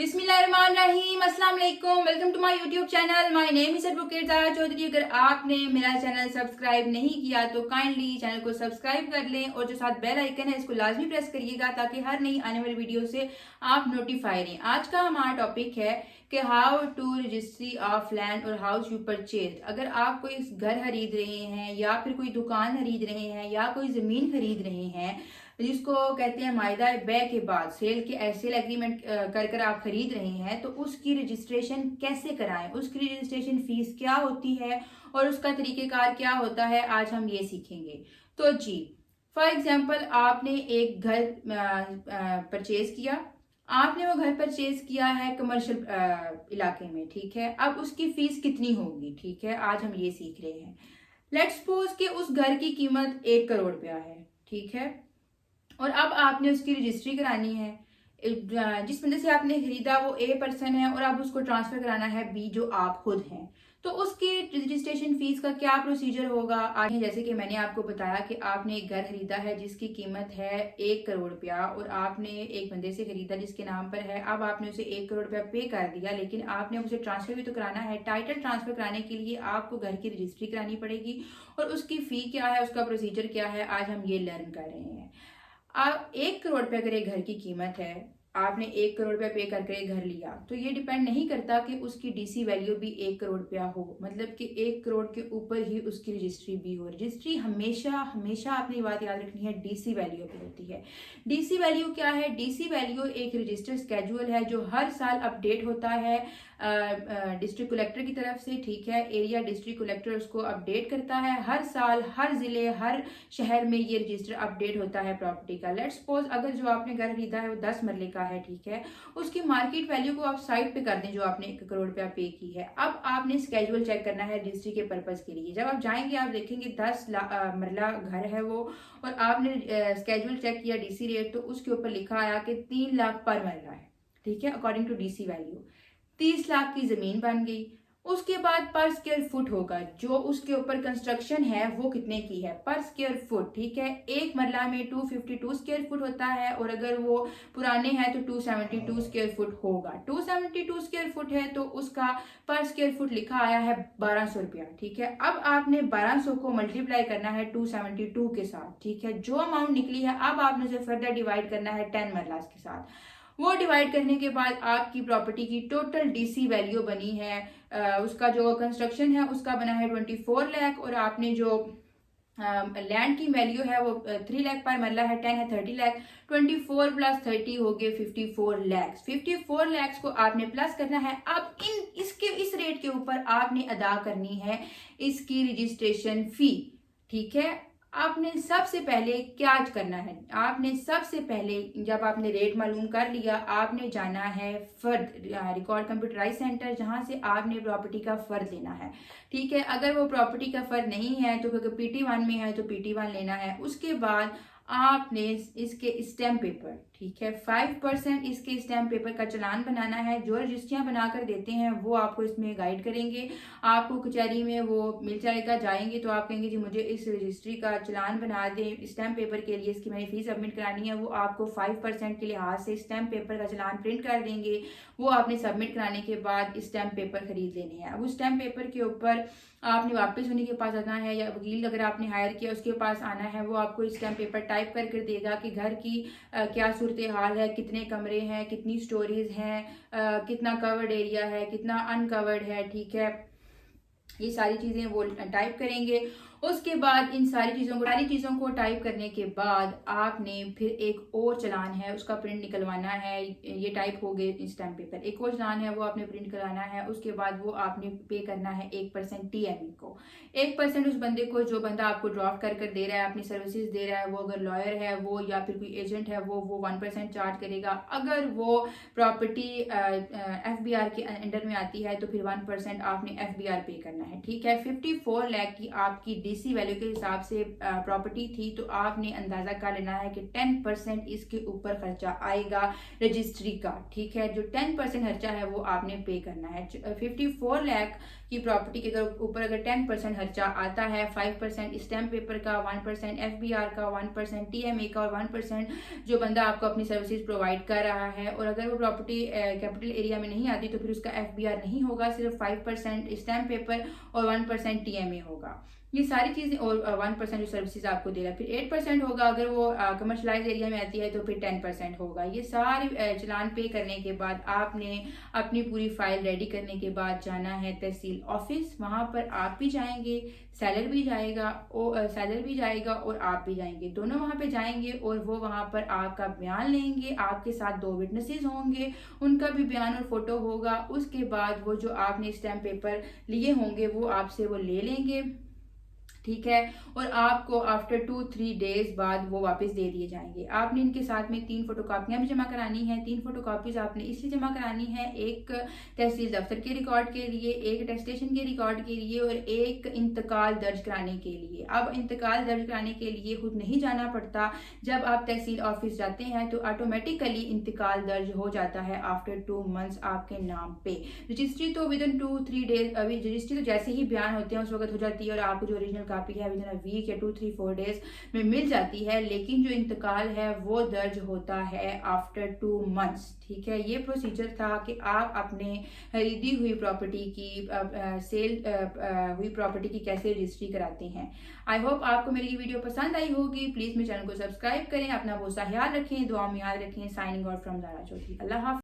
बिस्मिल्लाहिर्रहमानिर्रहीम, अस्सलाम वालेकुम। Welcome to my YouTube channel. My name is advocate Zara Chaudhary. अगर आपने मेरा चैनल सब्सक्राइब नहीं किया तो काइंडली चैनल को सब्सक्राइब कर लें और जो साथ बेल आइकन है इसको लाजमी प्रेस करिएगा ताकि हर नई आने वाली वीडियो से आप नोटिफाई रहें। आज का हमारा टॉपिक है कि how to registry of land और हाउस यू परचेज। अगर आप कोई घर खरीद रहे हैं या फिर कोई दुकान खरीद रहे हैं या कोई ज़मीन खरीद रहे हैं जिसको कहते हैं मायदा बे के बाद सेल के सेल एग्रीमेंट कर कर आप खरीद रहे हैं तो उसकी रजिस्ट्रेशन कैसे कराएं, उसकी रजिस्ट्रेशन फीस क्या होती है और उसका तरीकेकार क्या होता है, आज हम ये सीखेंगे। तो जी फॉर एग्जांपल आपने एक घर परचेज किया, आपने वो घर परचेज किया है कमर्शियल इलाके में, ठीक है। अब उसकी फीस कितनी होगी, ठीक है, आज हम ये सीख रहे हैं। लेट्स सपोज कि उस घर की कीमत 1 करोड़ रुपया है, ठीक है, और अब आपने उसकी रजिस्ट्री करानी है। जिस बंदे से आपने खरीदा वो ए पर्सन है और अब उसको ट्रांसफर कराना है बी जो आप खुद हैं, तो उसकी रजिस्ट्रेशन फीस का क्या प्रोसीजर होगा आज। जैसे कि मैंने आपको बताया कि आपने एक घर खरीदा है जिसकी कीमत है 1 करोड़ रुपया और आपने एक बंदे से खरीदा जिसके नाम पर है। अब आपने उसे 1 करोड़ रुपया पे कर दिया, लेकिन आपने उसे ट्रांसफर भी तो कराना है। टाइटल ट्रांसफर कराने के लिए आपको घर की रजिस्ट्री करानी पड़ेगी और उसकी फी क्या है, उसका प्रोसीजर क्या है, आज हम ये लर्न कर रहे हैं। आप 1 करोड़ रुपए अगर एक घर की कीमत है, आपने 1 करोड़ रुपए पे करके घर लिया, तो ये डिपेंड नहीं करता कि उसकी डीसी वैल्यू भी 1 करोड़ रुपया हो, मतलब कि 1 करोड़ के ऊपर ही उसकी रजिस्ट्री भी हो। रजिस्ट्री हमेशा हमेशा आपने ये बात याद रखनी है, डीसी वैल्यू पे होती है। डीसी वैल्यू क्या है? डीसी वैल्यू एक रजिस्टर स्केड्यूल है जो हर साल अपडेट होता है डिस्ट्रिक्ट कलेक्टर की तरफ से, ठीक है। एरिया डिस्ट्रिक्ट कलेक्टर उसको अपडेट करता है हर साल, हर जिले हर शहर में ये रजिस्टर अपडेट होता है प्रॉपर्टी का। लेट्स सपोज अगर जो आपने घर खरीदा है वो 10 मरले का है, ठीक है, उसकी मार्केट वैल्यू को आप साइड पे कर दें जो आपने 1 करोड़ रुपया पे की है। अब आपने स्केड्यूल चेक करना है रजिस्ट्री के पर्पज के लिए। जब आप जाएंगे आप देखेंगे 10 मरला घर है वो, और आपने स्केड्यूल चेक किया डीसी रेट, तो उसके ऊपर लिखा आया कि 3 लाख पर मरला है, ठीक है, according to DC value. 30 lakh की जमीन बन गई। उसके बाद पर स्क्वायर फुट होगा, जो उसके ऊपर कंस्ट्रक्शन है वो कितने की है पर स्क्वायर फुट, ठीक है। एक मरला में 252 स्क्वायर फुट होता है और अगर वो पुराने हैं तो 272 स्क्वायर फुट होगा। 272 स्क्वायर फुट है तो उसका पर स्क्वायर फुट लिखा आया है 1200 रुपया, ठीक है। अब आपने 1200 को मल्टीप्लाई करना है 272 के साथ, ठीक है। जो अमाउंट निकली है अब आपने उसे फर्दर डिवाइड करना है 10 मरलास के साथ। वो डिवाइड करने के बाद आपकी प्रॉपर्टी की टोटल डीसी वैल्यू बनी है, उसका जो कंस्ट्रक्शन है उसका बना है 24 लाख, और आपने जो लैंड की वैल्यू है वो 3 लाख पर मरला है, 10 है 30 लाख, 24 प्लस 30 हो गए 54 लैक्स। 54 लैक्स को आपने प्लस करना है। अब इस रेट के ऊपर आपने अदा करनी है इसकी रजिस्ट्रेशन फी, ठीक है। आपने सबसे पहले क्या करना है, आपने सबसे पहले जब आपने रेट मालूम कर लिया आपने जाना है फर्द रिकॉर्ड कंप्यूटराइज सेंटर, जहां से आपने प्रॉपर्टी का फर्द लेना है, ठीक है। अगर वो प्रॉपर्टी का फर्द नहीं है तो अगर PT1 में है तो PT1 लेना है। उसके बाद आपने इसके स्टैम्प पेपर, ठीक है, 5% इसके स्टैम्प पेपर का चालान बनाना है। जो रजिस्ट्रियां बनाकर देते हैं वो आपको इसमें गाइड करेंगे। आपको कचहरी में वो मिल जाएगा, जाएंगे तो आप कहेंगे जी मुझे इस रजिस्ट्री का चालान बना दें स्टैम्प पेपर के लिए, इसकी मैंने फीस सबमिट करानी है। वो आपको 5% के लिहाज से स्टैम्प पेपर का चालान प्रिंट कर देंगे। वो आपने सबमिट कराने के बाद स्टैम्प पेपर खरीद लेने हैं। अब उस स्टैम्प पेपर के ऊपर आपने वापस उन्हीं के पास आना है या वकील अगर आपने हायर किया उसके पास आना है। वो आपको स्टैम्प पेपर टाइप करके देगा कि घर की क्या सूरत हाल है, कितने कमरे हैं, कितनी स्टोरीज हैं, कितना कवर्ड एरिया है, कितना अनकवर्ड है, ठीक है। ये सारी चीज़ें वो टाइप करेंगे। उसके बाद इन सारी चीज़ों को टाइप करने के बाद आपने फिर एक और चालान है उसका प्रिंट निकलवाना है। ये टाइप हो गए स्टैम्प पेपर, एक और चालान है वो आपने प्रिंट कराना है। उसके बाद वो आपने पे करना है 1% TME को, 1% उस बंदे को जो बंदा आपको ड्राफ्ट कर कर दे रहा है, अपनी सर्विसेज दे रहा है, वो अगर लॉयर है वो या फिर कोई एजेंट है वो 1% चार्ज करेगा। अगर वो प्रॉपर्टी FBR के अंडर में आती है तो फिर 1% आपने FBR पे करना है, ठीक है। 54 लाख की आपकी डीसी वैल्यू के हिसाब से प्रॉपर्टी थी तो आपने अंदाज़ा कर लेना है कि 10% इसके ऊपर खर्चा आएगा रजिस्ट्री का। ठीक है, जो 10% खर्चा है वो आपने पे करना है। 54 लाख की प्रॉपर्टी के ऊपर अगर 10% खर्चा आता है, 5% स्टैम्प पेपर का, 1% FBR का, 1% TMA का और 1% जो बंदा आपको अपनी सर्विसेज प्रोवाइड कर रहा है, और अगर वो प्रॉपर्टी कैपिटल एरिया में नहीं आती तो फिर उसका FBR नहीं होगा, सिर्फ 5% स्टैम्प पेपर और 1% TMA होगा। ये सारी चीज़ें, और 1% जो सर्विसेज आपको दे रहा है, फिर 8% होगा अगर वो कमर्शलाइज एरिया में आती है तो फिर 10% होगा। ये सारी चलान पे करने के बाद आपने अपनी पूरी फाइल रेडी करने के बाद जाना है तहसील ऑफिस। वहाँ पर आप भी जाएंगे, सेलर भी जाएगा और आप भी जाएंगे, दोनों वहाँ पे जाएंगे और वो वहाँ पर आपका बयान लेंगे। आपके साथ 2 विटनेसेस होंगे, उनका भी बयान और फोटो होगा। उसके बाद वो जो आपने स्टैम्प पेपर लिए होंगे वो आपसे वो ले लेंगे। ठीक है, और आपको आफ्टर 2-3 डेज बाद वो वापस दे दिए जाएंगे। आपने इनके साथ में 3 फोटोकॉपियाँ भी जमा करानी है। 3 फोटोकॉपीज आपने इसलिए जमा करानी है, एक तहसील दफ्तर के रिकॉर्ड के लिए, एक टेस्टेशन के रिकॉर्ड के लिए और एक इंतकाल दर्ज कराने के लिए। अब इंतकाल दर्ज कराने के लिए खुद नहीं जाना पड़ता, जब आप तहसील ऑफिस जाते हैं तो ऑटोमेटिकली इंतकाल दर्ज हो जाता है आफ्टर 2 मंथ्स आपके नाम पे। रजिस्ट्री तो विद इन 2-3 डेज, अभी रजिस्ट्री तो जैसे ही बयान होते हैं उस वक्त हो जाती है और आपको जो ओरिजिनल कॉपी है विद इन अ वीक या 2-3-4 डेज में मिल जाती है, लेकिन जो इंतकाल है वो दर्ज होता है आफ्टर 2 मंथ्स। ठीक है, ये प्रोसीजर था कि आप अपने खरीदी हुई प्रॉपर्टी की सेल हुई प्रॉपर्टी की कैसे रजिस्ट्री कराते हैं। आई होप आपको मेरी ये वीडियो पसंद आई होगी। प्लीज मेरे चैनल को सब्सक्राइब करें, अपना बहुत सा ख्याल रखें, दुआ में याद रखें। Signing out from Zara Chaudhary. अल्लाह हाफ़िज़।